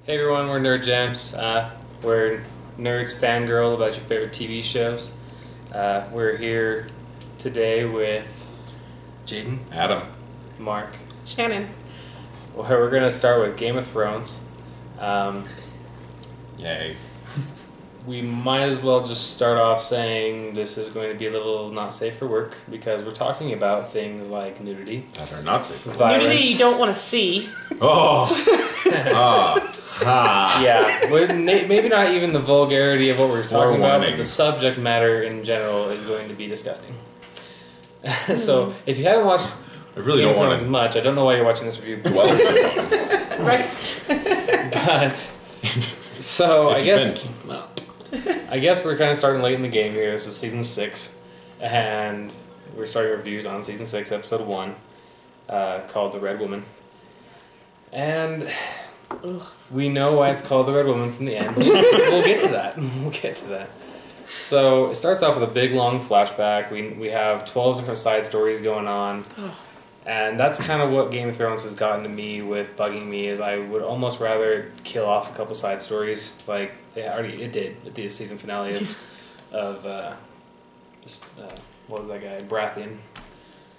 Hey everyone, we're Nerd JAMS. We're nerds fangirl about your favorite TV shows. We're here today with Jadon, Adam, Mark. Shannon. We're going to start with Game of Thrones. yay. We might as well just start off saying this is going to be a little not safe for work because we're talking about things like nudity. That are not safe. Violence. Nudity you don't want to see. Oh! Yeah, maybe not even the vulgarity of what we're talking about, but warning. the subject matter in general is going to be disgusting. So, if you haven't watched I really Game of don't want Thrones to much, I don't know why you're watching this review. dwell on it. Right? But, so I guess Keeping up. we're kind of starting late in the game here. This is season 6, and we're starting reviews on season 6, episode 1, called The Red Woman. And we know why it's called The Red Woman from the end. We'll get to that. We'll get to that. So it starts off with a big long flashback. We have 12 different side stories going on. And that's kind of what Game of Thrones has gotten to me with bugging me, is I would almost rather kill off a couple side stories. Like it did at the season finale of what was that guy? Baratheon.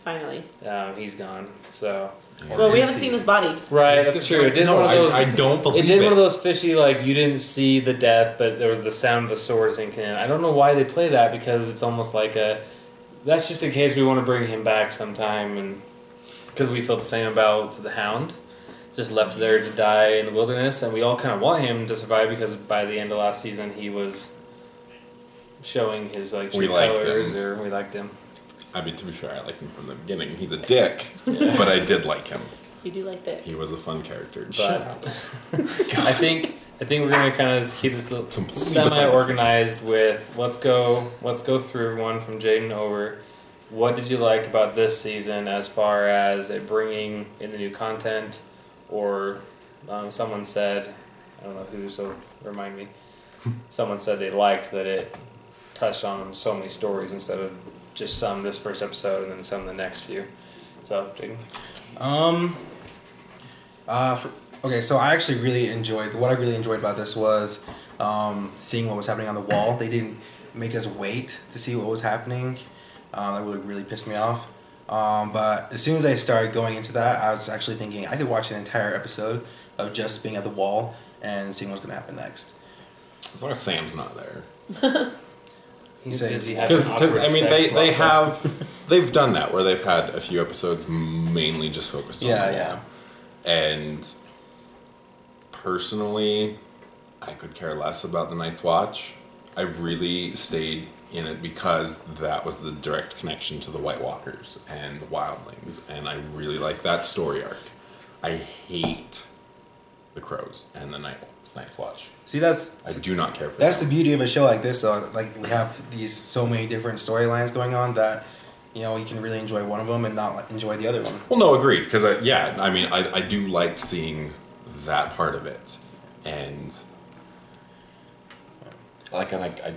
Finally. He's gone. So Well, we haven't seen his body. right, that's true. It did one of those. I don't believe It did one of those fishy, like, you didn't see the death, but there was the sound of the sword sinking in. I don't know why they play that, because it's almost like that's just in case we want to bring him back sometime, and because we feel the same about the Hound, just left there to die in the wilderness, and we all kind of want him to survive, because by the end of last season he was showing his, like, true colors, or we liked him. I mean, to be fair, I liked him from the beginning. He's a dick, but I did like him. You do like that. He was a fun character. But I think we're gonna kind of keep this little Completely semi-organized with let's go through everyone from Jadon over. What did you like about this season as far as it bringing in the new content, or someone said, I don't know who, so remind me. Someone said they liked that it touched on so many stories instead of just some this first episode and then some the next few. So, Jadon. Okay, so I actually really enjoyed, what I really enjoyed about this was seeing what was happening on the wall. They didn't make us wait to see what was happening. That really pissed me off. But as soon as I started going into that, I was actually thinking I could watch an entire episode of just being at the wall and seeing what's going to happen next. As long as Sam's not there. He's said- busy having Because awkward I mean, sex they've done that, where they've had a few episodes mainly just focused on the wall. Yeah. And personally, I could care less about the Night's Watch. I really stayed in it because that was the direct connection to the White Walkers and the Wildlings, and I really like that story arc. I hate the Crows and the Night's Watch. See, I do not care for that's them. the beauty of a show like this. So, like, we have so many different storylines going on that, you know, you can really enjoy one of them and not enjoy the other one. Well, no, agreed. Because I do like seeing that part of it, and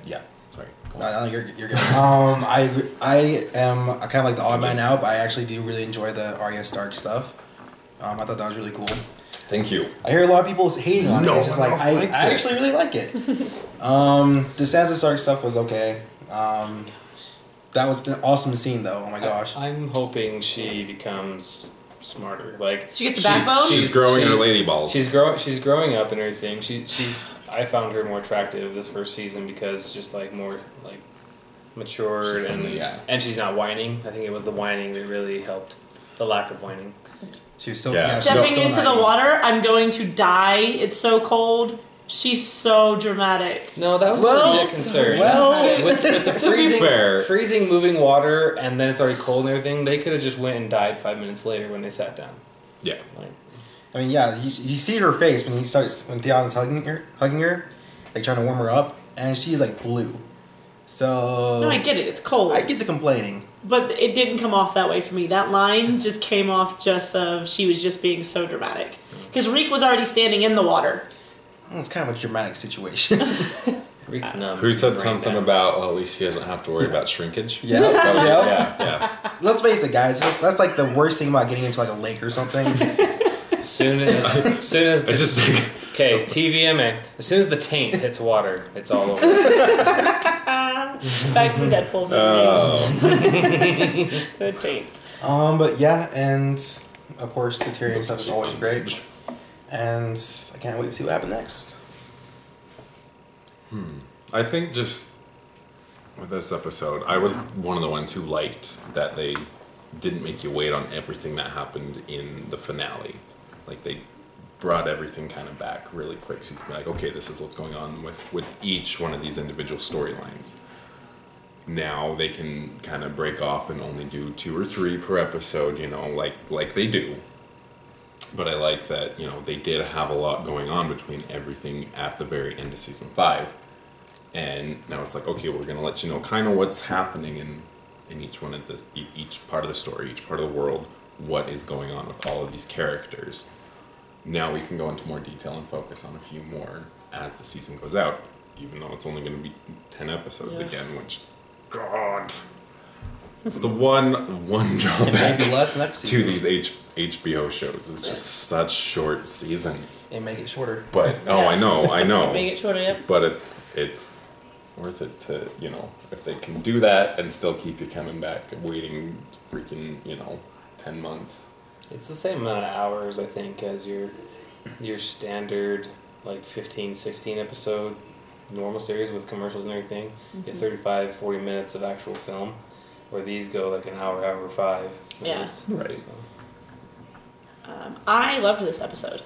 yeah. Sorry. Go on. No, you're good. I am kind of like the odd man out, but I actually do really enjoy the Arya Stark stuff. I thought that was really cool. Thank you. I hear a lot of people hating on it. No It's just one like else likes I it. actually really like it. The Sansa Stark stuff was okay. That was an awesome scene, though. Oh my gosh. I'm hoping she becomes smarter. Like, She gets a backbone? She's growing her lady balls. She's growing up and everything. I found her more attractive this first season because just like more like matured, She's and friendly, yeah. and she's not whining. I think it was the whining that really helped. The lack of whining. She was so Yeah. she was Stepping so into the naive. water, I'm going to die. It's so cold. She's so dramatic. No, that was Well, a legit concern. well, with the to be fair, freezing moving water, and then it's already cold and everything. They could have just went and died 5 minutes later when they sat down. yeah. Like, I mean, yeah, you see her face when Theon's hugging her, like trying to warm her up, and she's like blue. So No, I get it. It's cold. I get the complaining. But it didn't come off that way for me. That line just came off just of she was just being so dramatic. Because Reek was already standing in the water. Well, it's kind of a dramatic situation. Reek's numb. Who said Brain something down. about, well, at least he doesn't have to worry about shrinkage? Yeah, That was- yeah. yeah. Let's face it, guys. That's like the worst thing about getting into like a lake or something. Soon as I just Okay, TVMA. As soon as the taint hits water, it's all over. Back to the Deadpool movies. The taint. But yeah, and of course the Tyrion stuff is always great. And I can't wait to see what happens next. I think just with this episode, I was one of the ones who liked that they didn't make you wait on everything that happened in the finale. Like, they brought everything kind of back really quick, so you can be like, okay, this is what's going on with each one of these individual storylines. Now they can kind of break off and only do 2 or 3 per episode, you know, like they do. But I like that, you know, they did have a lot going on between everything at the very end of season 5. And now it's like, okay, we're going to let you know kind of what's happening in each one of this, each part of the story, each part of the world, what is going on with all of these characters. Now we can go into more detail and focus on a few more as the season goes out, even though it's only going to be 10 episodes again, which, God, it's the one drawback Maybe less next to season. these HBO shows. It's just such short seasons. And make it shorter. But I know. Make it shorter, yep. But it's worth it to, you know, if they can do that and still keep you coming back, waiting freaking, you know, 10 months. It's the same amount of hours, I think, as your standard, like, 15, 16 episode normal series with commercials and everything. You get 35, 40 minutes of actual film, where these go like an hour 5 minutes. Yeah. Right. So. I loved this episode.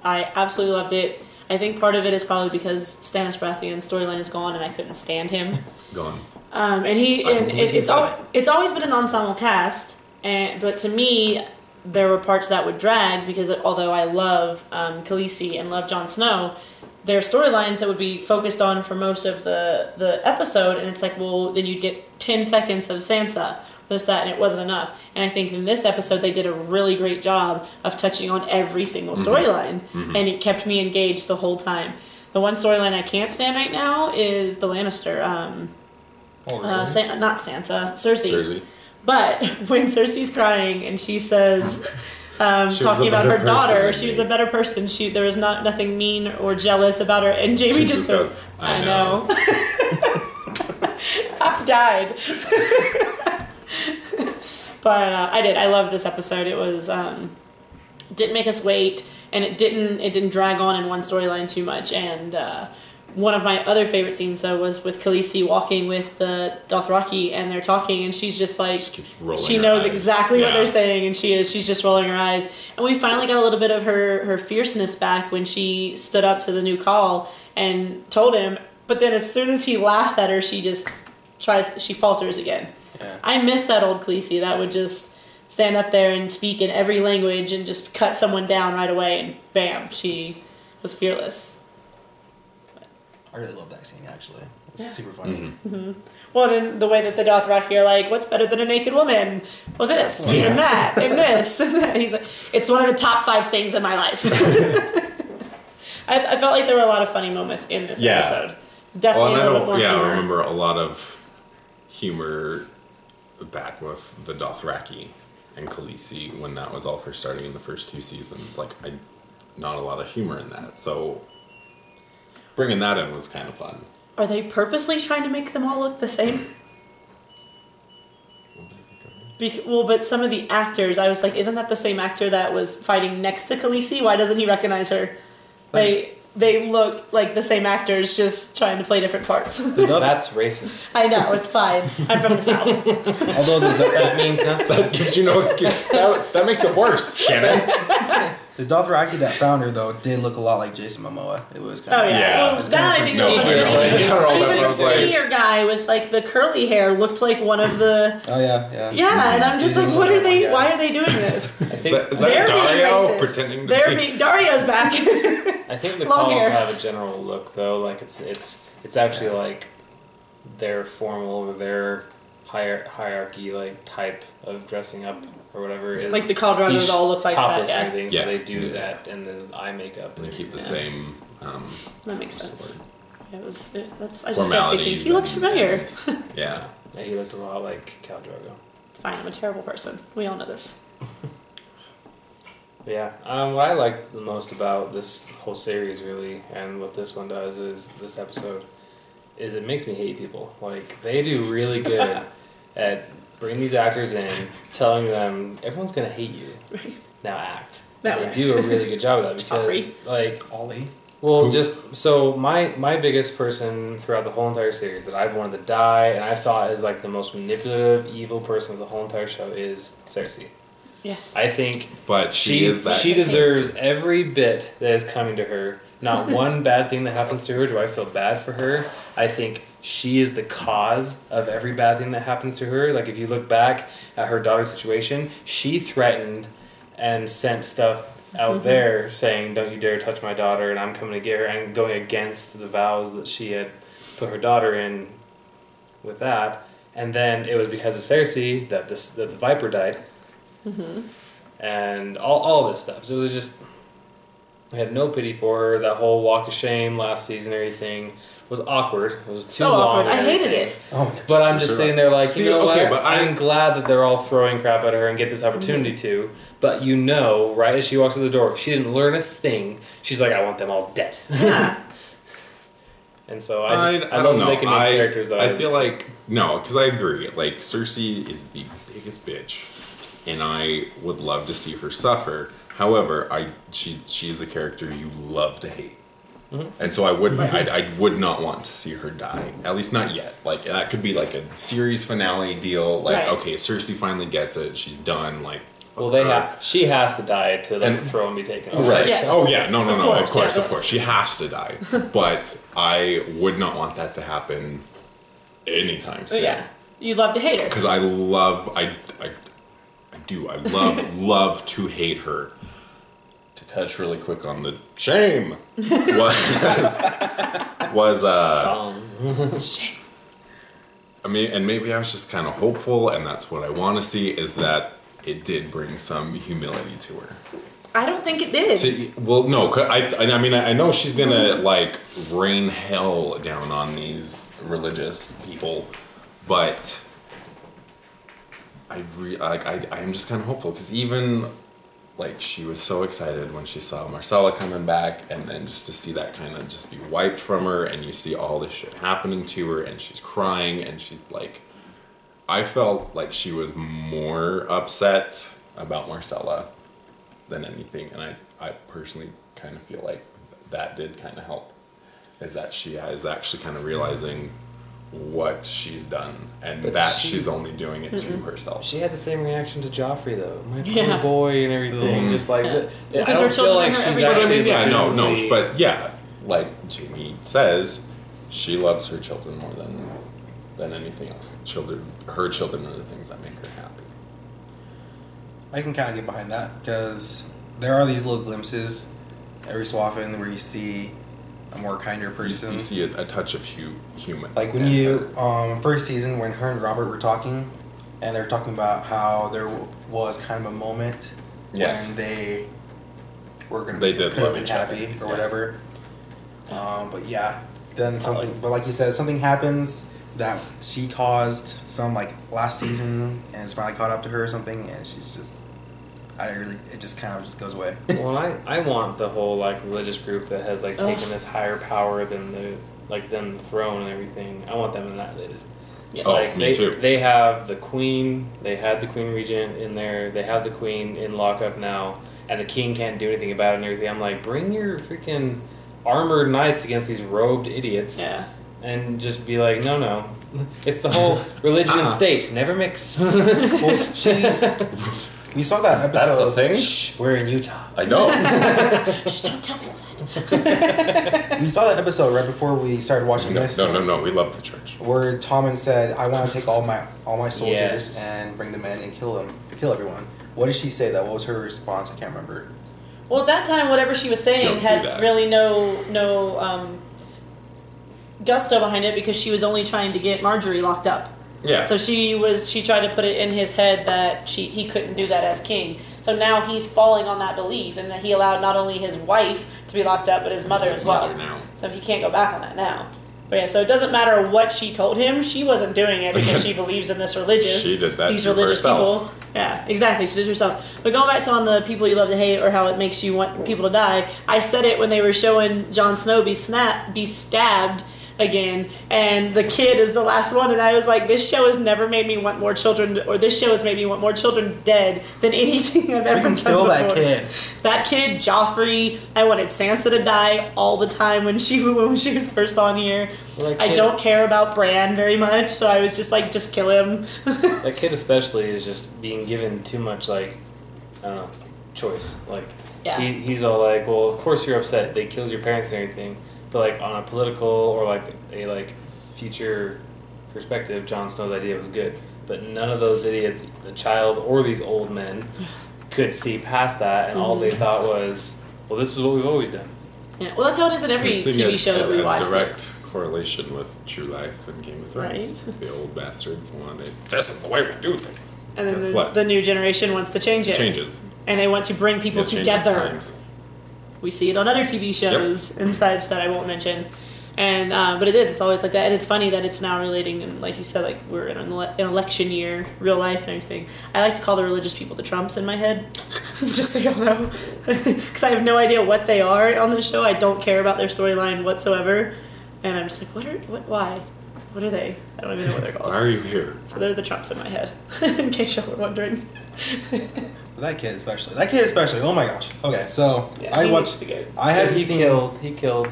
I absolutely loved it. I think part of it is probably because Stannis Baratheon's storyline is gone and I couldn't stand him. Gone. It's always been an ensemble cast, but to me, there were parts that would drag because although I love Khaleesi and love Jon Snow, there are storylines that would be focused on for most of the episode, and it's like, well, then you'd get 10 seconds of Sansa, this, that, and it wasn't enough. And I think in this episode, they did a really great job of touching on every single storyline, and it kept me engaged the whole time. The one storyline I can't stand right now is the Lannister, not Sansa, Cersei. But when Cersei's crying and she says, talking about her daughter, she was a better person. There was nothing mean or jealous about her. And Jamie just goes, I know. I died. But I did. I loved this episode. It was didn't make us wait, and it didn't drag on in one storyline too much. And one of my other favorite scenes though was with Khaleesi walking with the Dothraki, and they're talking, and she's just like, she knows exactly what they're saying, and she's just rolling her eyes. And we finally got a little bit of her fierceness back when she stood up to the new call and told him. But then as soon as he laughs at her, she falters again. Yeah. I miss that old Khaleesi that would just stand up there and speak in every language and just cut someone down right away, and bam, she was fearless. I really love that scene, actually. It's super funny. Well, then the way that the Dothraki are like, what's better than a naked woman? Well, this, and that, and this, and that. He's like, it's one of the top 5 things in my life. I felt like there were a lot of funny moments in this episode. Definitely a little bit more humor. I remember a lot of humor back with the Dothraki and Khaleesi when that was all first starting in the first 2 seasons. Like, not a lot of humor in that, so bringing that in was kind of fun. Are they purposely trying to make them all look the same? But some of the actors, I was like, isn't that the same actor that was fighting next to Khaleesi? Why doesn't he recognize her? They look like the same actors, just trying to play different parts. That's racist. I know, it's fine. I'm from the South. Although that means nothing. That gives you no excuse. That makes it worse, Shannon. The Dothraki that found her, though, did look a lot like Jason Momoa. It was kind of... Oh, yeah. Well, that I think even the skinnier guy with, like, the curly hair looked like one of the... Oh, yeah. Yeah, and I'm just like, what are they... Why are they doing this? Is that Dario pretending to be... Dario's back. I think the calls have a general look, though. Like, it's actually, like, their formal or their hierarchy, like, type of dressing up or whatever is... Like the Khal Dragos all look like topless that, and everything, so they do that, and then eye makeup. And they keep the same... that makes sense. I just kept formalities thinking, he looks familiar. Yeah, he looked a lot like Khal Drogo. It's fine, I'm a terrible person. We all know this. Yeah. What I like the most about this whole series, really, and what this one does is this episode, is it makes me hate people. Like, they do really good at bringing these actors in, telling them everyone's gonna hate you. Now act. They do a really good job of that because, like, Ollie. well, just so my biggest person throughout the whole entire series that I've wanted to die and I thought is like the most manipulative, evil person of the whole entire show is Cersei. Yes. I think, but she deserves every bit that is coming to her. Not one bad thing that happens to her do I feel bad for her. I think she is the cause of every bad thing that happens to her. Like, if you look back at her daughter's situation, she threatened and sent stuff out there saying, "Don't you dare touch my daughter," and I'm coming to get her, and going against the vows that she had put her daughter in with that. And then it was because of Cersei that the Viper died. And all this stuff. So it was just, I had no pity for her. That whole walk of shame last season, everything was awkward. It was too long. Awkward. I hated it. But I'm just sitting there like, you know what? But I'm glad that they're all throwing crap at her and get this opportunity to. But you know, right as she walks through the door, she didn't learn a thing. She's like, I want them all dead. Yeah. And so I don't know. Making characters though. I feel like no, because I agree. Like, Cersei is the biggest bitch. And I would love to see her suffer. However, she's a character you love to hate, and so I would not want to see her die. At least not yet. Like, that could be like a series finale deal. Like, okay, Cersei finally gets it. She's done. Like, well, she has to die to let the throne be taken over. Right. Yes. Oh yeah. No. Of course. She has to die. But I would not want that to happen anytime soon. Yeah. You'd love to hate her. Because I love to hate her. To touch really quick on the shame was Shame. I mean, and maybe I was just kind of hopeful, and that's what I want to see, is that it did bring some humility to her. I don't think it did. Well, no, I mean, I know she's gonna like rain hell down on these religious people, but I am just kind of hopeful, because even like, she was so excited when she saw Marcella coming back, and then just to see that kind of just be wiped from her, and you see all this shit happening to her, and she's crying, and she's like, I felt like she was more upset about Marcella than anything, and I personally kind of feel like that did kind of help, is that she is actually kind of realizing what she's done, and she's only doing it to herself. She had the same reaction to Joffrey, though. My poor boy and everything. Just like I Because don't feel like she's actually. But yeah, like Jamie says, she loves her children more than anything else. Her children are the things that make her happy. I can kind of get behind that, because there are these little glimpses every so often where you see a more kinder person. You see a touch of human. Like when you first season, when her and Robert were talking, and they were talking about how there was kind of a moment when they were going to could have been happy or whatever. But yeah, then something. But like you said, something happens that she caused some like last season, and it's finally caught up to her or something, and she's just. It just kind of just goes away. Well, I want the whole like religious group that has like taken this higher power than the throne and everything. I want them annihilated. Yes. Like, me too. They have the queen. They had the queen regent in there. They have the queen in lockup now, and the king can't do anything about it and everything. I'm like, bring your freaking armored knights against these robed idiots. Yeah. And just be like, no. It's the whole religion and state. Never mix. We saw that episode. That's a thing? Shh, we're in Utah. I know. Shh, don't tell people that. We saw that episode right before we started watching this. No. We love the church. Where Tommen said, "I want to take all my soldiers and bring them in and kill everyone." What did she say? What was her response? I can't remember. Well, at that time, whatever she was saying had really no gusto behind it, because she was only trying to get Marjorie locked up. Yeah. So she tried to put it in his head that he couldn't do that as king. So now he's falling on that belief, and that he allowed not only his wife to be locked up, but his mother as well. Now. So he can't go back on that now. But yeah, so it doesn't matter what she told him. She wasn't doing it because she believes in this religious. She did that these to religious herself. people, Yeah, exactly. She did it herself. But going back to on the people you love to hate or how it makes you want people to die, I said it when they were showing Jon Snow be stabbed again, and the kid is the last one, and I was like, this show has never made me want more children, or this show has made me want more children dead than anything I've ever done Kill before. that kid. That kid, Joffrey. I wanted Sansa to die all the time when she was first on here. Well, I don't care about Bran very much, so I was just like, just kill him. That kid especially is just being given too much, like, I don't know, choice. Like, Yeah. he's all like, well, of course you're upset. They killed your parents and everything. But, like, on a political or, like, a, like, future perspective, Jon Snow's idea was good. But none of those idiots, the child or these old men, could see past that, and all they thought was, well, this is what we've always done. Yeah, well, that's how it is in every Seems to be TV show that we watch. A direct correlation with True Life and Game of Thrones. Right. The old bastards wanted, this is the way we do things. And then Guess the new generation wants to change it. Changes. And they want to bring people Yeah, change with together. times. We see it on other TV shows and such that I won't mention. And but it's always like that. And it's funny that it's now relating, and like you said, like we're in an election year, real life and everything. I like to call the religious people the Trumps in my head, just so y'all know, because I have no idea what they are on the show. I don't care about their storyline whatsoever, and I'm just like, why? What are they? I don't even know what they're called. Why are you here? So they're the Trumps in my head, in case y'all were wondering. That kid especially. Oh my gosh. Okay, so Yeah, I he watched. needs to go. I hadn't he seen. killed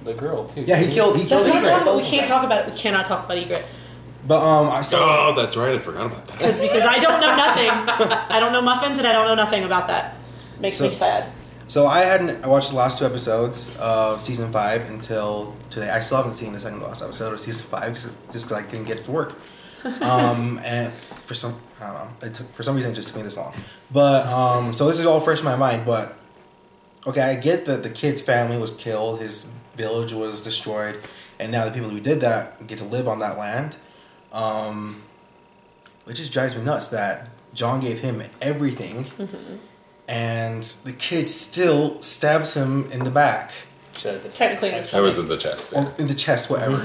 the girl too. Yeah, he killed. That's not Egret. talking about. We can't talk about it. We cannot talk about Egret. But I saw. Oh, that's right. I forgot about that. Because I don't know nothing. I don't know muffins, and I don't know nothing about that. Makes me sad. So I watched the last 2 episodes of season 5 until today. I still haven't seen the second to last episode of season 5 just because I couldn't get it to work. And for some I don't know, for some reason it just took me this long. But so this is all fresh in my mind. But okay, I get that the kid's family was killed, his village was destroyed, and now the people who did that get to live on that land. It just drives me nuts that Jon gave him everything. Mm-hmm. And the kid still stabs him in the back. Technically, I was in the chest. Or in the chest, whatever.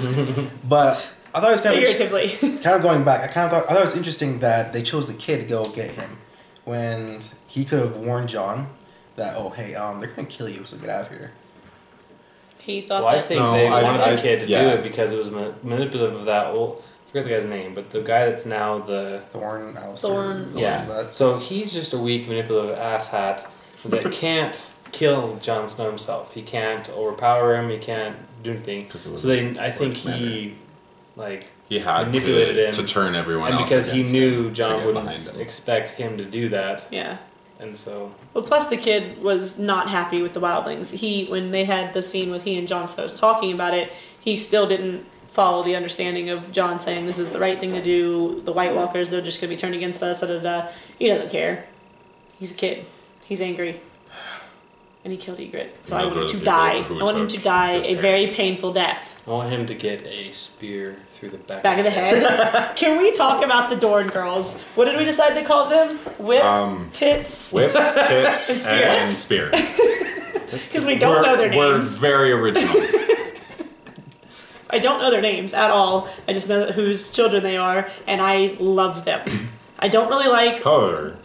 But I thought it was kind of figuratively. kind of going back. I thought it was interesting that they chose the kid to go get him when he could have warned Jon that, oh hey, they're gonna kill you, so get out of here. He thought. Well, I that think they wanted the kid to do it because it was manipulative of that old. I forget the guy's name, but the guy that's now the Thorn. Yeah. So he's just a weak, manipulative asshat that can't kill Jon Snow himself. He can't overpower him. He can't do anything. So I think he had manipulated him to turn everyone and else because he against knew him, Jon to get wouldn't behind him. expect him to do that. Yeah. And so. Well, plus the kid was not happy with the wildlings. When they had the scene with he and Jon Snow talking about it, he still didn't follow the understanding of Jon saying this is the right thing to do. The White Walkers, they're just going to be turned against us. Da, da, da. He doesn't care. He's a kid. He's angry. And he killed Egret. So I want him to die. I want him to die a very painful death. I want him to get a spear through the back of the head. Can we talk about the Dorne girls? What did we decide to call them? Tits, tits, and spear. Because we don't know their names. We're very original. I don't know their names at all. I just know whose children they are, and I love them. I don't really like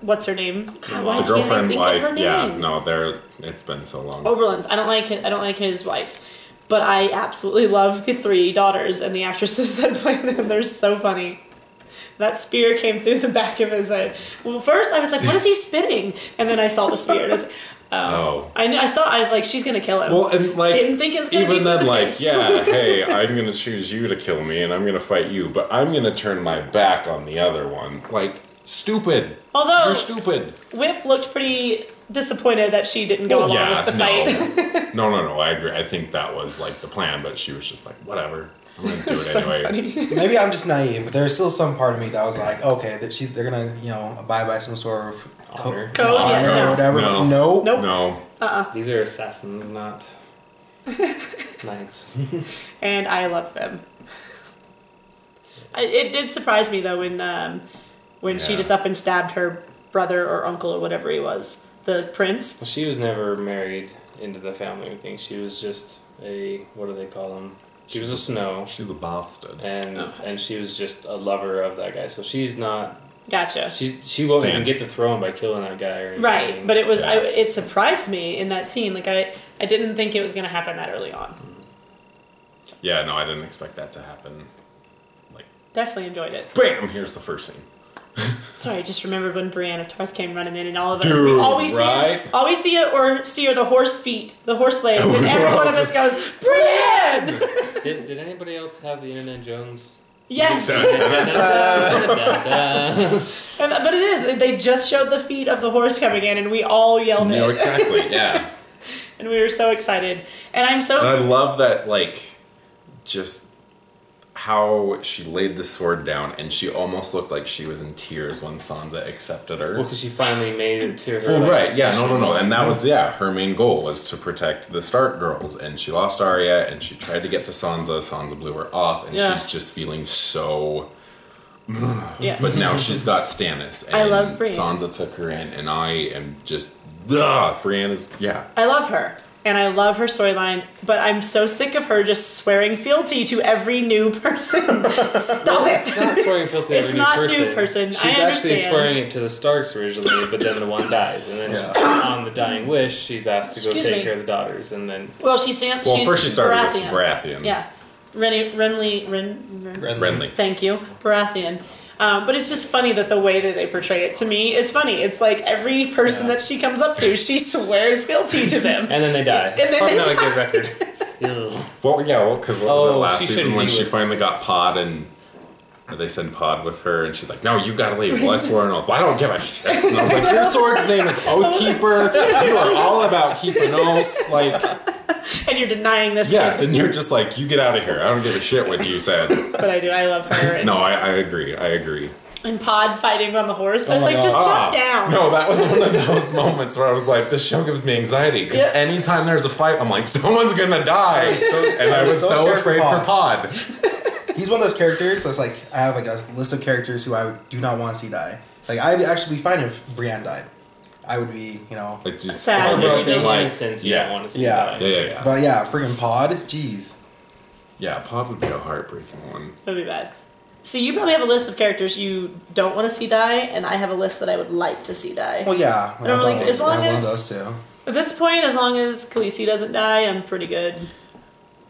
what's her name? God, why the girlfriend, can't I think wife. of her name? Yeah, no, it's been so long. Oberlins. I don't like his wife, but I absolutely love the 3 daughters and the actresses that play them. They're so funny. That spear came through the back of his head. Well, first I was like, "What is he spitting?" And then I saw the spear. And I was, I was like, "She's gonna kill him." Well, and didn't think it was gonna even be then, the like, face. yeah, hey, I'm gonna choose you to kill me, and I'm gonna fight you, but I'm gonna turn my back on the other one. Like, stupid. Although you're stupid. Whip looked pretty disappointed that she didn't go along with the fight. No, I agree. I think that was like the plan, but she was just like, whatever. I'm gonna do it So anyway. funny. Maybe I'm just naive, but there's still some part of me that was like, okay, they're gonna abide by some sort of honor, or whatever. No. Nope. These are assassins, not knights. And I love them. It did surprise me though when she just up and stabbed her brother or uncle or whatever he was, the prince. Well, she was never married into the family or anything. She was just what do they call them? She was a Snow. She's a bastard. And she was just a lover of that guy. So she's not Gotcha. She won't Fan. even get the throne by killing that guy or anything. Right, but it was Yeah. it surprised me in that scene. Like I didn't think it was going to happen that early on. Yeah, no, I didn't expect that to happen. Like, Definitely enjoyed it. bam! Here's the first scene. Sorry, I just remembered when Brienne of Tarth came running in, and all of us Dude, we always right? see her the horse feet, the horse legs, and every one of us goes, Brienne! Did anybody else have the Indiana Jones? Yes. But it is. They just showed the feet of the horse coming in, and we all yelled No, it. exactly. Yeah. And we were so excited. And I'm so... And I love that, like, just how she laid the sword down, and she almost looked like she was in tears when Sansa accepted her. Well, because she finally made it to her. Well, like, right, yeah, no, mission. and that was, her main goal was to protect the Stark girls, and she lost Arya, and she tried to get to Sansa, Sansa blew her off, and Yeah. she's just feeling so... Yes. But now she's got Stannis, and I love Brienne. Sansa took her in, and I am just... Brienne is, I love her. And I love her storyline, but I'm so sick of her just swearing fealty to every new person. Stop it. It's not swearing fealty to It's every not new person. new person. She's I actually understand. swearing it to the Starks originally, but then the one dies. And then on the dying wish, she's asked to go Excuse take me. care of the daughters. And then Well, she's first she started with Baratheon. Yeah. Renly. Thank you. Baratheon. But it's just funny that the way that they portray it to me is funny. It's like every person that she comes up to, she swears fealty to them. and then they die. And then Probably they not a good record. Ew. Because what was it last she season shouldn't when be she with- finally got Pod and they sent Pod with her and she's like, no, you gotta leave. Well, I swore an oath. Well, I don't give a shit. And I was like, your sword's name is Oathkeeper. You are all about keeping oaths. Like, And you're denying this yes, kid. and you're just like, you get out of here. I don't give a shit what you said. But I do. I love her. And, No, I agree. I agree. and Pod fighting on the horse. I was my like, just Ah, jump down. No, that was one of those moments where I was like, this show gives me anxiety. Because Yeah. anytime there's a fight, I'm like, someone's gonna die. And I was so scared afraid for Pod. He's one of those characters that's like, I have like a list of characters who I do not want to see die. Like, I'd actually be fine if Brienne died. I would be, Like, just, Sad. It Bro, makes no like, sense. You yeah. don't want to see Yeah. that. Yeah. But yeah, friggin' Pod, jeez. Yeah, Pod would be a heartbreaking one. That'd be bad. See, you probably have a list of characters you don't want to see die, and I have a list that I would like to see die. Well, yeah. I don't really- as long I'm one as- of those two. At this point, as long as Khaleesi doesn't die, I'm pretty good.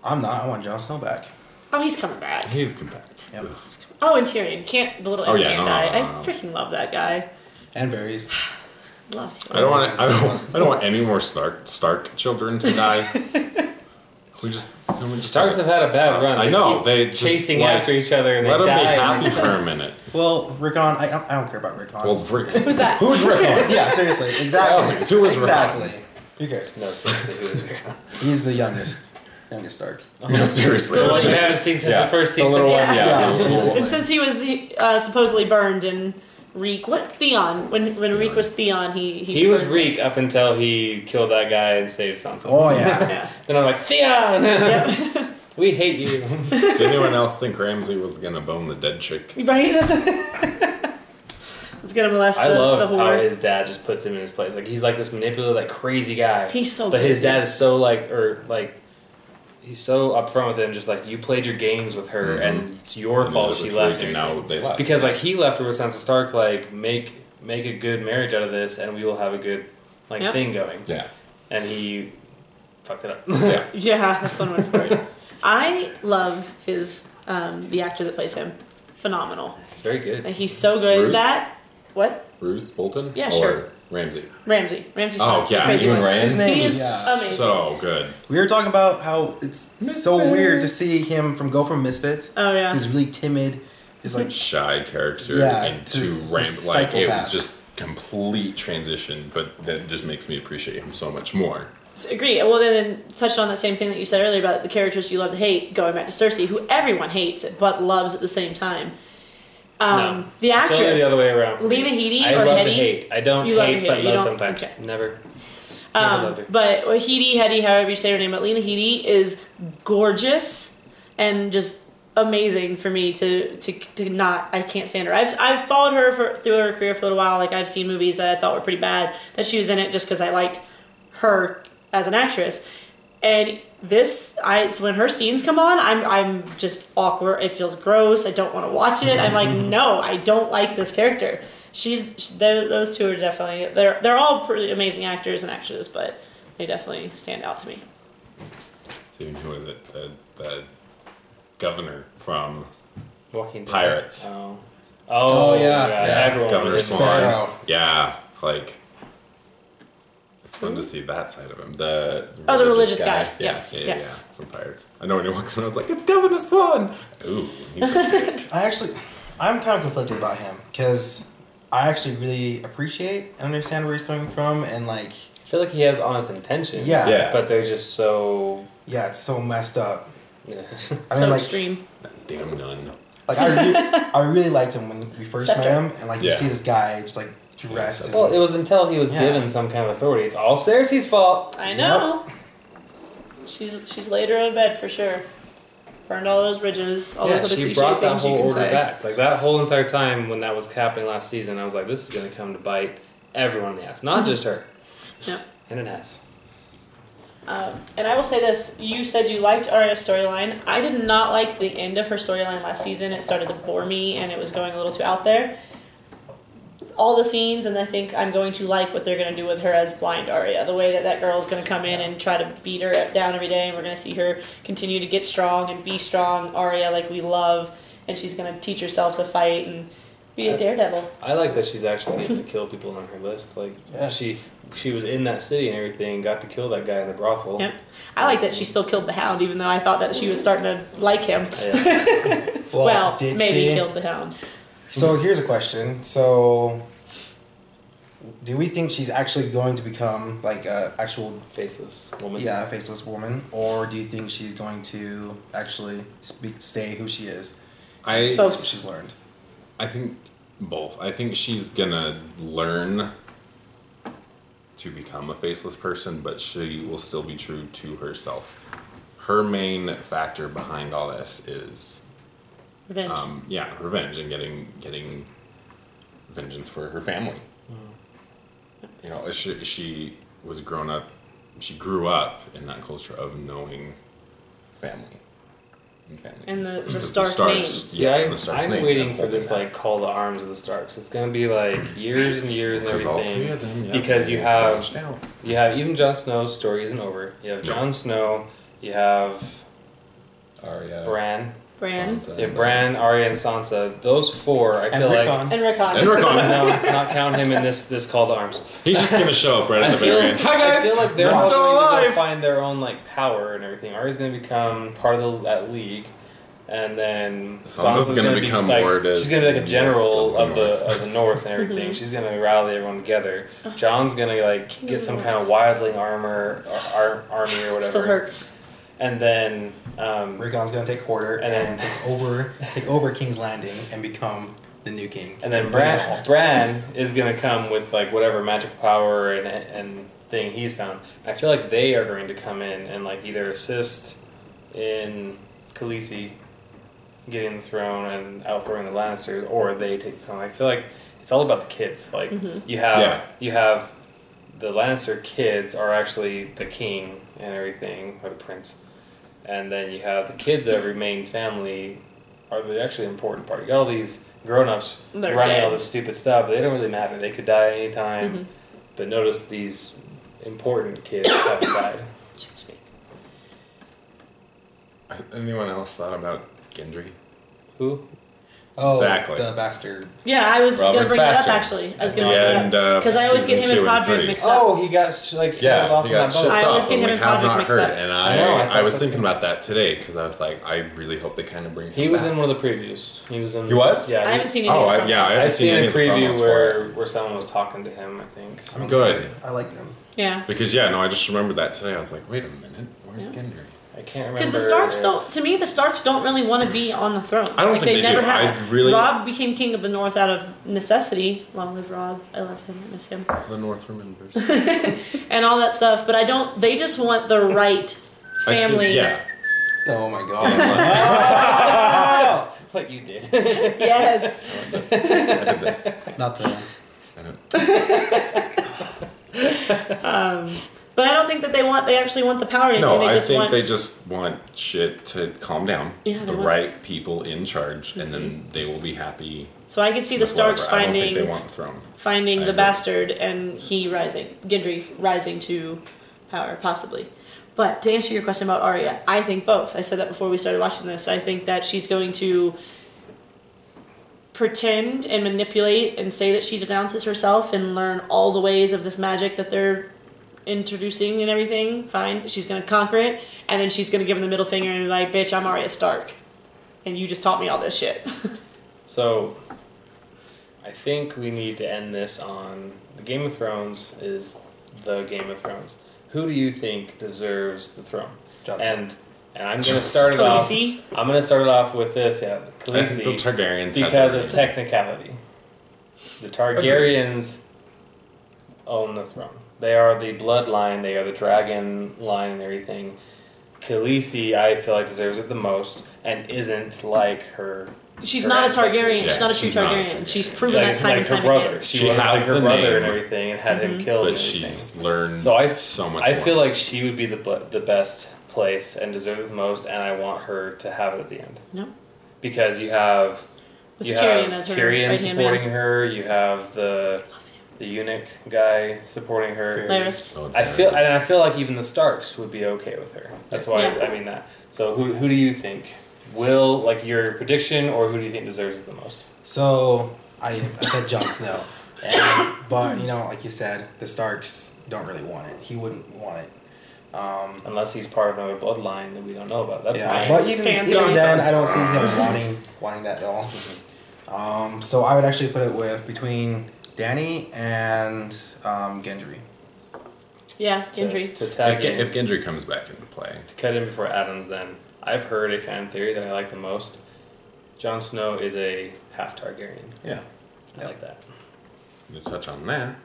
I'm not. I want Jon Snow back. Oh, he's coming back. He's the back. Yep. Oh, and Tyrion. The little Oh, Ed yeah, can't no, die. no, no, I no. freaking love that guy. And Varys. Love him. I don't want. I don't want any more Stark children to die. We just. Starks have had a bad run. I know keep they just, chasing like, after each other and Let they them be die. happy for a minute. Well, Rickon, I don't care about Rickon. Well, Rick, Who's that? Who's Rickon? yeah, seriously. Exactly. Tell me, who is Rickon? Exactly. Who cares? No, seriously, who is Rickon? He's the youngest Stark. No, seriously. The one you haven't seen since the first season. The little one, Yeah. yeah. Yeah, the little one. And since he was supposedly burned in Reek, Theon? When Reek was Theon, He was burned- Reek up until he killed that guy and saved Sansa. Oh, yeah. Yeah. Then I'm like, Theon! Yep. We hate you. Does anyone else think Ramsay was gonna bone the dead chick? Right. It's gonna molest I the love how whore. his dad just puts him in his place. Like, he's like this manipulative, like, crazy guy. He's so But his good. dad is so, he's so upfront with him, just like, you played your games with her, and it's your fault she left. And now they left. Because, like, he left her with Sansa Stark, like, make a good marriage out of this, and we will have a good, like, Yep. thing going. Yeah. And he fucked it up. Yeah. Yeah, that's one word for it. I love his the actor that plays him. Phenomenal. It's very good. Like, he's so good Bruce? at that. What? Bruce Bolton? Yeah, or sure. Ramsay. Ramsay. Oh, yeah, Crazy Ewan one. Rand. His name He is is yeah. amazing. So good. We were talking about how it's so weird to see him go from Misfits. Oh, yeah. He's really timid. He's like, Shy character Yeah, into to Ram. Like, it psychopath. was just complete transition, but that just makes me appreciate him so much more. Agree. Well, then touching on that same thing that you said earlier about the characters you love to hate, going back to Cersei, who everyone hates but loves at the same time. No. The It's only actress, the other way around. for me. Lena Headey I or love Hetty? to hate. I don't You love to hate, hate, but you love don't- sometimes. okay. Never loved her. but Hetty, however you say her name, but Lena Headey is and just amazing for me to not. I can't stand her. I've followed her through her career for a little while. Like, I've seen movies that I thought were pretty bad that she was in it just because I liked her as an actress. And So when her scenes come on, I'm just awkward. It feels gross. I don't want to watch it. I'm like, no, I don't like this character. Those two are definitely they're all pretty amazing actors and actresses, but they definitely stand out to me. Dude, who is it? The governor from Walking Dead. Pirates. Oh, yeah. Everyone Governor was Sparrow. Swan. Yeah, like it's fun to see that side of him. The religious guy. Yeah, Yes, yeah, yes. yeah, from Pirates. I know when he walked in, I was like, it's Governor Swan. Ooh, he's a dick. I'm kind of conflicted about him because I actually really appreciate and understand where he's coming from, and like, I feel like he has honest intentions. Yeah. Yeah. But they're just so. yeah, it's so messed up. Yeah. So extreme. That damn nun. Like I really liked him when we first met Scepter. him, and like you Yeah. see this guy just like dressed. Well, it was until he was Yeah. given some kind of authority. It's all Cersei's fault. I know. She's laid her in bed for sure. Burned all those bridges, all those other she cliche brought that things you whole can order say. back. Like that whole entire time when that was happening last season, I was like, this is going to come to bite everyone in the ass, not just her. Yeah. And it has. And I will say this: you said you liked Arya's storyline. I did not like the end of her storyline last season. It started to bore me, and it was going a little too out there. All the scenes, and I think I'm going to like what they're going to do with her as blind Arya. The way that girl is going to come in and try to beat her down every day, and we're going to see her continue to get strong and be strong Arya like we love, and she's going to teach herself to fight and be a daredevil. I like that she's actually getting to kill people on her list. Like Yes. she was in that city and everything, got to kill that guy in the brothel. Yep. I like that she still killed the Hound, even though I thought that she was starting to like him. Yeah. Well, did maybe she? killed the Hound. So here's a question. So, do we think she's actually going to become like a actual Faceless woman. faceless woman, or do you think she's going to actually stay who she is? So- That's what she's learned. I think both. I think she's gonna learn to become a faceless person, but she will still be true to herself. Her main factor behind all this is Revenge. revenge and getting vengeance for her family. You know, she was grown up. She grew up in that culture of knowing family. And the Because Stark names. See, I'm waiting for this like call to arms of the Starks. It's gonna be like years and years and Because all everything. three of them, yeah, because they you have branched out. even Jon Snow's story isn't over. You have No. Jon Snow. You have Arya, Bran. Sansa, You have Bran, Arya, and Sansa. Those four, I feel like. Rickon. And Rickon. and Rickon. No, not count him in this call to arms. He's just gonna show up right at I the feel, very end. Hi guys, I feel like they're I'm all still going to alive. go find their own like power and everything. Arya's going to become part of that league, and then Sansa's gonna gonna become be, like, more the she's going to be like a general of of the the of the North and everything. She's going to rally everyone together. John's going to like get some kind of wildling armor or army or whatever. Still hurts. And then Rickon's gonna take quarter And and, then- take over King's Landing and become the new king. And then bring it all. Bran is gonna come with like whatever magic power and thing he's found. I feel like they are going to come in and like either assist in Khaleesi getting the throne and outthrowing the Lannisters, or they take the throne. I feel like it's all about the kids. Like you have the Lannister kids are actually the king and everything, or the prince. And then you have the kids that remain family are the actually important part. You got all these grown-ups They're running dead. all this stupid stuff, but they don't really matter. They could die anytime. But notice these important kids haven't died. Excuse me. Has anyone else thought about Gendry? Who? Oh, Exactly. the bastard. Yeah, I was Robert's gonna bring that up bastard. actually. I was gonna The bring end it up of because I always get season him and 2 and Podrick 3. mixed up. Oh, he got like sailed off he on got that shipped boat. I always off, get and him we and have Podrick not mixed heard. up. And I know, I I thought was so thinking too. about that today because I was like, I really hope they kind of bring him He was back. in one of the previews. He was in. He was? Yeah. I haven't seen any. Oh, of I haven't I've seen seen any a of the preview promos for where someone was talking to him. I think. I'm Good. excited. I liked him. Yeah. Because I just remembered that today. I was like, wait a minute, where's Yeah. Gendry? I can't remember. Because the Starks don't. To me, the Starks don't really want to be on the throne. I don't think they never do. have. I really- Rob became king of the North out of necessity. Long live Rob. I love him. I miss him. The North remembers. And all that stuff. But I don't. They just want the right I think- family. yeah. Oh my god. What you did. Yes. I did this. Not the. I don't- But I don't think that they actually want the power or anything. No, they I just think want, they just want shit to calm down. Yeah, the want... right people in charge, and then they will be happy. So I could see the Starks whatever. I don't think finding they want the throne. Finding the bastard and Gendry rising to power, possibly. But to answer your question about Arya, I think both. I said that before we started watching this. I think that she's going to pretend and manipulate and say that she denounces herself and learn all the ways of this magic that they're introducing and everything. Fine. She's going to conquer it, and then she's going to give him the middle finger and be like, bitch, I'm Arya Stark. And you just taught me all this shit. So, I think we need to end this on the Game of Thrones is the Game of Thrones. Who do you think deserves the throne? Jonathan. And I'm going to start it off. Khaleesi? I'm going to start it off with this. Yeah, I think the Khaleesi, Targaryens because of technicality. The Targaryens own the throne. They are the bloodline. They are the dragon line and everything. Khaleesi, I feel like, deserves it the most and isn't like her. She's her not a ancestors. Targaryen. Yeah, she's not a she's true not a Targaryen. Targaryen. She's proven that time like and her time brother. again. She She was has like her the brother name, and everything, and had him killed. but and everything. she's learned So so much. I more. feel like she would be the best place and deserve it the most, and I want her to have it at the end. No. Because you have With you Tyrion have as her Tyrion right-hand supporting man. her. You have the eunuch guy supporting her. Very- Larys. Oh, I feel there it is. and I feel like even the Starks would be okay with her. That's why Yeah. I mean that. So who do you think will, like, your prediction, or who do you think deserves it the most? So I said Jon Snow, but you know, like you said, the Starks don't really want it. He wouldn't want it. Unless he's part of another bloodline that we don't know about. That's Yeah, fine. but It's even fan then, theory. I don't see him wanting that at all. So I would actually put it with between Dany and Gendry. Yeah, Gendry. To tag in, if Gendry comes back into play, to cut in before Adams, then I've heard a fan theory that I like the most. Jon Snow is a half Targaryen. Yeah. I like that. to touch on that,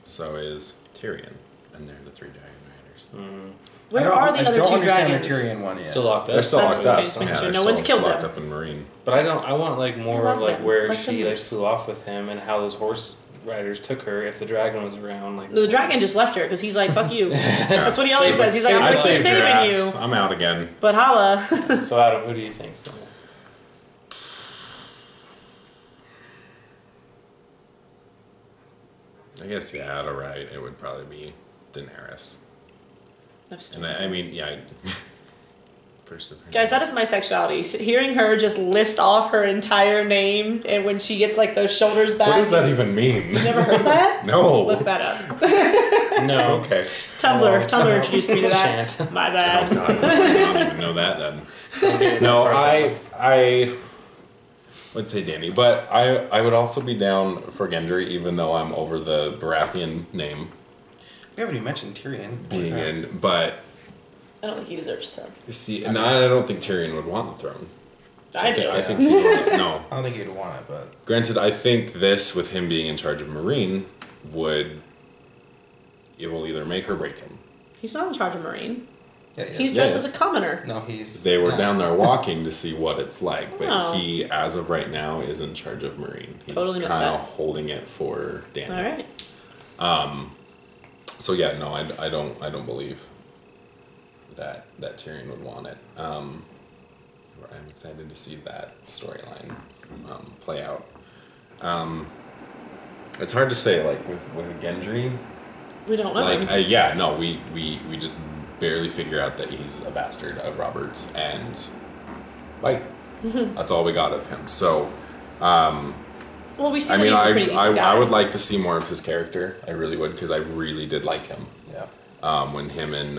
so is Tyrion, and they're the three Dragon Riders. Where are the I other don't two understand dragons? the Tyrion one yet. Still locked up. They're still That's locked okay, up. just making Yeah, sure they're no one's still killed locked them. up in Marine. But I want like more love of like them. where Like she them. like flew off with him and how those horse riders took her if the dragon was around. Like The dragon just left her because he's like, fuck you. That's what he always Save- says. He's like, save- I'm I going to keep saved your saving ass. you. I'm out again. But holla. So Adam, who do you think? I guess yeah, all right. It would probably be Daenerys. I've still- And I mean, yeah. First opinion. Guys, that is my sexuality. Hearing her just list off her entire name, and when she gets like those shoulders back. What does that even mean? You never heard that? No. Look that up. No. Okay. Tumblr introduced me to that. Shan't. My Oh, bad. God, I don't even know that then. No, I would say Dany, but I would also be down for Gendry, even though I'm over the Baratheon name We haven't even mentioned Tyrion. being in. But I don't think he deserves the throne. see, and I don't think Tyrion would want the throne. I do. I think he would, no. I don't think he'd want it, but Granted, I think this, with him being in charge of Marine, it will either make or break him. He's not in charge of Marine. yeah, he He's is. dressed Yeah. as a commoner. No, he's. They were not. down there walking to see what it's like, but Oh. he, as of right now, is in charge of Marine. He's Totally missed kind of that. holding it for Dany. All right. So yeah, no, I don't believe that Tyrion would want it. I'm excited to see that storyline play out. It's hard to say, like with Gendry. We don't know. Like we just barely figure out that he's a bastard of Robert's, and like that's all we got of him. So Well, we see I that mean, he's a pretty decent guy. I would like to see more of his character. I really would, because I really did like him. Yeah. When him and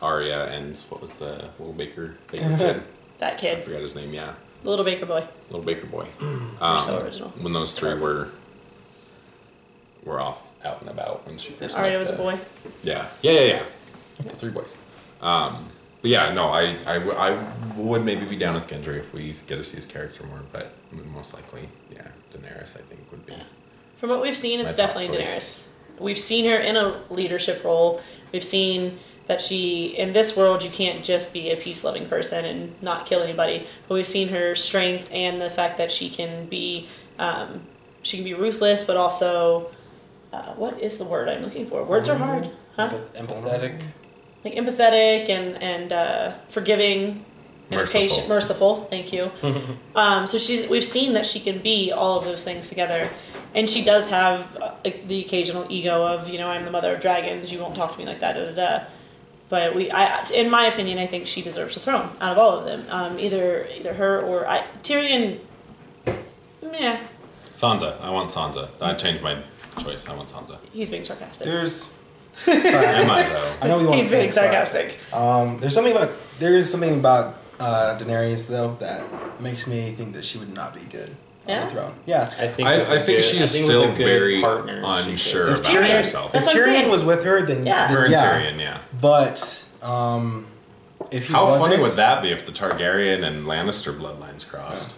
Arya and what was the little baker kid? That I kid. forgot his name. Yeah, The little baker boy. little baker boy. You're so original. When those three were off out and about when she first. Arya met was a the- boy. Yeah. The three boys. But yeah, no, I would maybe be down with Gendry if we get to see his character more, but most likely, yeah, Daenerys I think would be. From what we've seen, it's My top definitely choice. Daenerys. We've seen her in a leadership role. We've seen that in this world, you can't just be a peace-loving person and not kill anybody. But we've seen her strength and the fact that she can be ruthless, but also what is the word I'm looking for? Words are hard, huh? Empathetic. Like empathetic and forgiving, and patient, merciful. Thank you. So we've seen that she can be all of those things together, and she does have the occasional ego of, you know, I'm the mother of dragons. You won't talk to me like that. Da, da, da. But in my opinion, I think she deserves the throne out of all of them. Either her or Tyrion. Yeah. Sansa. I want Sansa. I changed my choice. I want Sansa. He's being sarcastic. Sorry, Am I though? I know we want. He's being sarcastic. There's something about Daenerys though that makes me think that she would not be good on the throne. Yeah, I think she is still very unsure about herself. If Tyrion was with her, then her and Tyrion, yeah. But if he how funny would that be if the Targaryen and Lannister bloodlines crossed?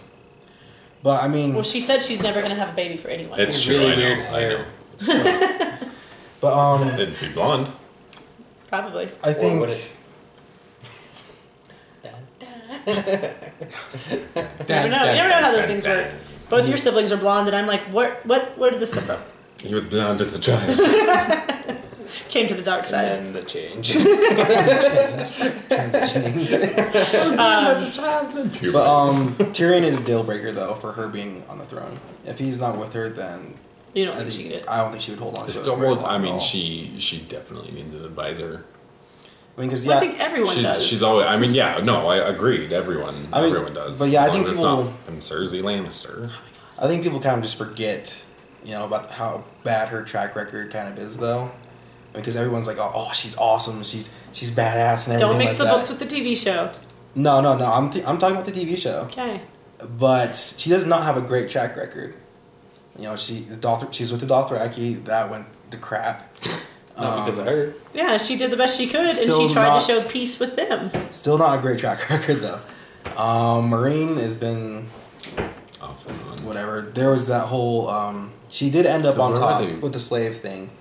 But I mean, well, she said she's never going to have a baby for anyone. It's true. Really I weird know. But it'd be blonde. Probably. I think. Or would it? Never know. You never know how those things work. Both your siblings are blonde, and I'm like, where did this come from? He was blonde as a child. Came to the dark side. And the change. Transitioning. But Tyrion is a deal breaker though for her being on the throne. If he's not with her, then you don't think she could. I don't think she would hold on to it. Well, I mean, she definitely needs an advisor. I mean, because I think everyone does. She's always. I mean, yeah. No, I agreed. Everyone does. But yeah, as I think long as people. it's not Cersei Lannister. I think people kind of just forget, you know, about how bad her track record kind of is though. Because everyone's like, oh, she's awesome, she's badass and everything. Don't mix like the that. books with the TV show. No. I'm talking about the TV show. Okay. But she does not have a great track record. You know, she's with the Dothraki. That went to crap. Not because of her. Yeah, she did the best she could, and Still she tried not- to show peace with them. Still not a great track record though. Marine has been Off and on. whatever. There was that whole. She did end up on Because top where are they? with the slave thing.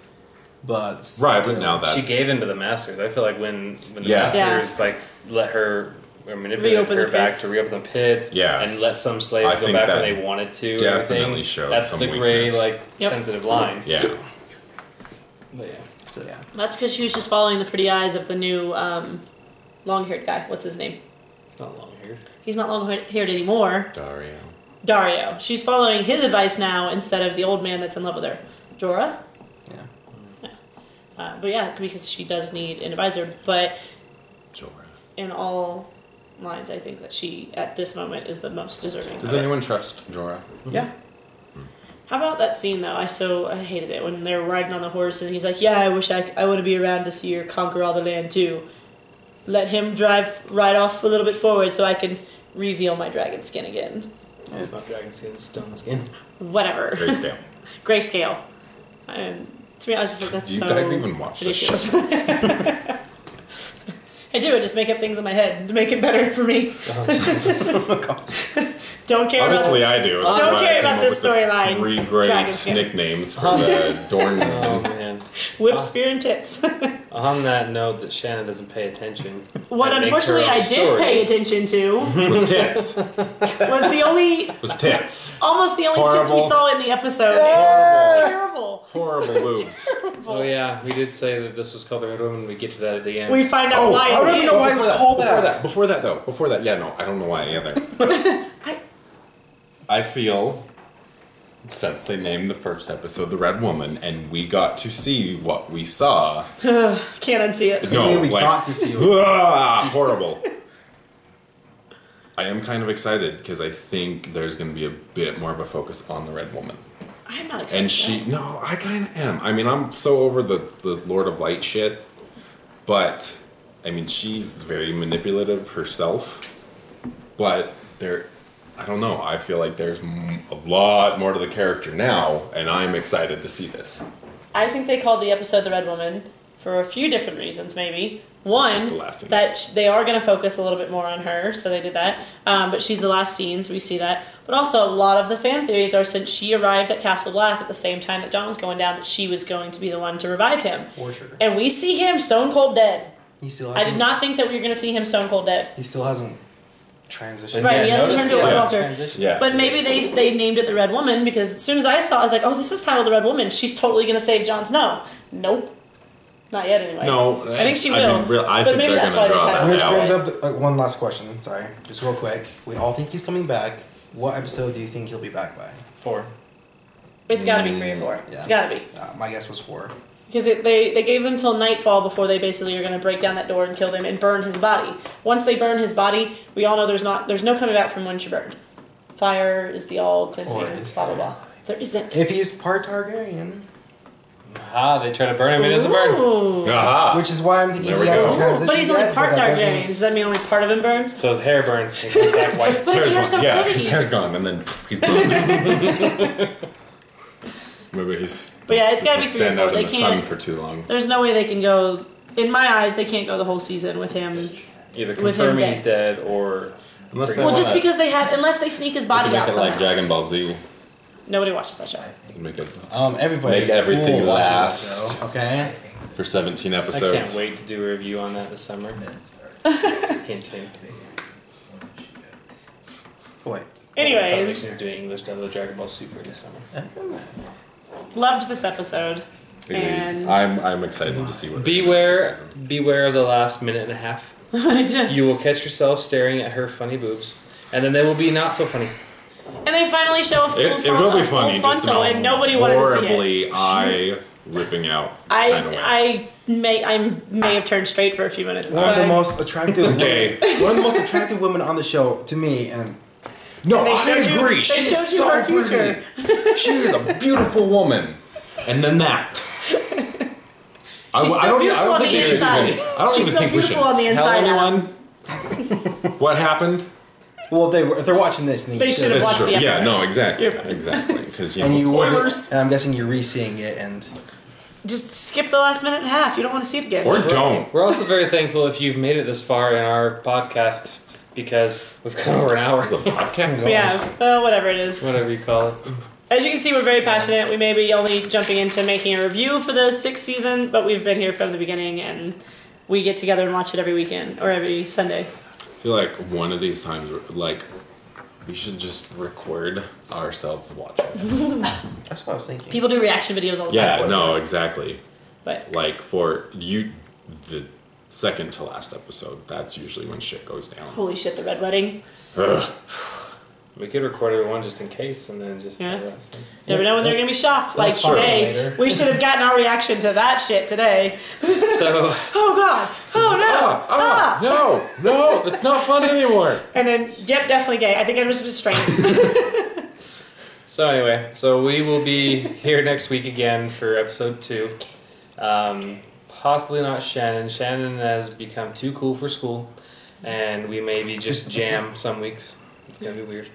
But Right, but now that's She gave in to the masters. I feel like when the Yeah. masters like let her or manipulated Reopen her the back pits. to reopen the pits, Yeah. and let some slaves I go think back when that they wanted to. and definitely everything. showed That's some the gray, weakness. like sensitive line. yeah. But yeah. So yeah. That's because she was just following the pretty eyes of the new long-haired guy. What's his name? It's not long haired. He's not long-haired anymore. Dario. She's following his advice now instead of the old man that's in love with her. Jorah? Yeah. But yeah, because she does need an advisor. But Jorah. in all lines, I think that she, at this moment, is the most deserving. Does of it. anyone trust Jorah? Yeah. How about that scene though? I hated it when they're riding on the horse and he's like, "Yeah, I wish I want to be around to see her conquer all the land too. Let him ride off a little bit forward so I can reveal my dragon skin again." It's not dragon skin, it's stone skin. Whatever. Grayscale. Grayscale. And to me, I was just like, that's Do you so guys even watch this ridiculous. show? I do. I just make up things in my head to make it better for me. Don't care. Honestly, I do. That's Don't why care I came about up this with the storyline. 3 great Dragon skin. nicknames for the Dorn. Oh man. Whip, spear, and tits. On that note, that Shannon doesn't pay attention. What That makes her unfortunately own I did story. pay attention to was tits. was the only, Was tits. almost the only tits we Horrible. saw in the episode. Horrible. Terrible. Horrible boobs. Oh yeah, we did say that this was called the Red Woman. We get to that at the end. We find out why. I don't even know why it was called that. that. Before that, yeah, no, I don't know why either. I feel, since they named the first episode The Red Woman, and we got to see what we saw. Can't unsee it. No, we like, got to see it. horrible. I am kind of excited because I think there's going to be a bit more of a focus on the Red Woman. I'm not excited. And no, I kind of am. I mean, I'm so over the Lord of Light shit, but I mean, she's very manipulative herself. But I don't know. I feel like there's a lot more to the character now, and I'm excited to see this. I think they called the episode The Red Woman for a few different reasons, maybe. Just the One, last scene. that they are going to focus a little bit more on her, so they did that. But she's the last scene, so we see that. But also, a lot of the fan theories are since she arrived at Castle Black at the same time that Jon was going down, that she was going to be the one to revive him. For sure. And we see him stone cold dead. He still I hasn't. did not think that we were going to see him stone cold dead. He still hasn't transition. Right, he hasn't turned to a White Walker. Transition. Yeah. But maybe they named it the Red Woman because as soon as I saw it, I was like, oh, this is titled the Red Woman. She's totally going to save Jon Snow. Nope. Not yet, anyway. No, I think she will. I but think maybe they're that's going why to they draw titled that Which it. out. brings up one last question. Sorry, just real quick. We all think he's coming back. What episode do you think he'll be back by? 4. It's got to be 3 or 4. Yeah. It's got to be. My guess was 4. Because they gave them till nightfall before they basically are going to break down that door and kill him and burn his body. Once they burn his body, we all know there's no coming back from when she burned. Fire is the all cleansing, blah blah blah. There isn't. If he's part Targaryen. Ah, they try to burn him. It doesn't burn. Ooh. Aha. Which is why I'm thinking There he we hasn't go. transitioned But he's only yet, part but that Targaryen. doesn't- Does that mean only part of him burns? So his hair burns. He comes back white. But his hair's so yeah, pretty. his hair's gone, and then he's gone. Maybe he's. But yeah, it's gotta be he'll 3 or stand 4. out They in the sun can't- for too long. There's no way they can go. In my eyes, they can't go the whole season with him. Either With him confirming dead. he's dead or. Unless Well, just because they have, unless they sneak his body make out it somehow. like Dragon Ball Z. Nobody watches that show. Make it everybody Make everything cool watches that last. show, okay. for 17 I episodes. can't wait to do a review on that this summer. Hint, hint. Wait. Anyways, Funimation is doing English dub of Dragon Ball Super this summer. loved this episode. And I'm excited to see what. they do this season. Beware of the last minute and a half. You will catch yourself staring at her funny boobs, and then they will be not so funny. And they finally show a full It will be funny, just frontal, an and nobody wanted to see it. horribly eye ripping out. kind of way. I may have turned straight for a few minutes. It's One of the fine. most attractive, Okay. one of the most attractive women on the show to me, and no, And they I showed you- agree. they She's showed you so her future. pretty. She is a beautiful woman, and then that. She's still beautiful on the we should inside. even. I don't She's even still think we should beautiful on the tell inside. anyone what happened. Well, if they're watching this, then They you should should have That's watched true. the Yeah, episode. no, exactly, You're fine. exactly. Because And you spoilers. and I'm guessing you're re-seeing it, and Just skip the last minute and a half. You don't want to see it again. Or don't. We're also very thankful if you've made it this far in our podcast because we've gone over an hour. It's a podcast. Yeah, whatever it is. Whatever you call it. As you can see, we're very passionate. We may be only jumping into making a review for the 6th season, but we've been here from the beginning, and we get together and watch it every weekend or every Sunday. I feel like one of these times, like, we should just record ourselves watching. that's what I was thinking. People do reaction videos all the Yeah, time. no, exactly. But Like for you, the second to last episode, that's usually when shit goes down. holy shit, the Red Wedding. Ugh. We could record everyone just in case and then just. Yeah. the rest. Never know when they're gonna be shocked. Like Let's start today, later. we should have gotten our reaction to that shit today. So, Oh god! Oh no! No, it's not fun anymore. And then, yep, definitely gay. I think I was restrained. so anyway, so we will be here next week again for episode 2. Possibly not Shannon. Shannon has become too cool for school, and we maybe just jam some weeks. It's gonna be weird.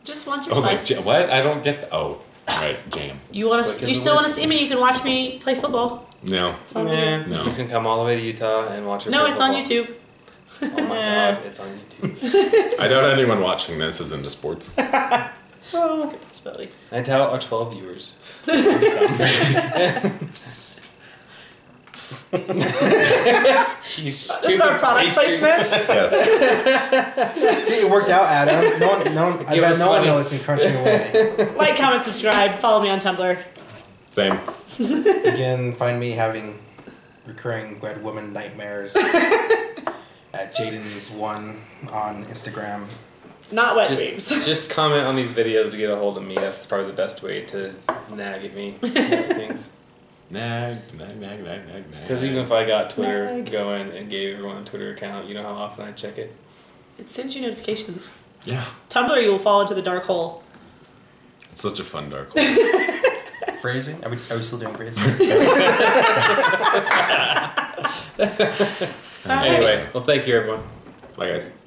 Just once I or was like, twice. what? I don't get. Right, jam. You want Quick to? as You a still whip. want to see me? You can watch me play football. No, It's on Nah. video. no. You can come all the way to Utah and watch her. No, play it's on football. YouTube. Oh my god, it's on YouTube. I doubt anyone watching this is into sports. Well, possibility. I doubt our 12 viewers. You This stupid is our product pastry. placement. Yes. See, it worked out, Adam. I Give bet us no one money. knows me crunching away. Like, comment, subscribe. Follow me on Tumblr. Same. You can find me having recurring Red Woman nightmares at Jadon's one on Instagram. Not wet dreams. Just comment on these videos to get a hold of me. That's probably the best way to nag at me about things. Nag. Because even if I got Twitter Nag. going and gave everyone a Twitter account, you know how often I check it? It sends you notifications. Yeah. Tumblr, you will fall into the dark hole. It's such a fun dark hole. Phrasing? Are we still doing phrasing? Anyway, well, thank you, everyone. Bye, guys.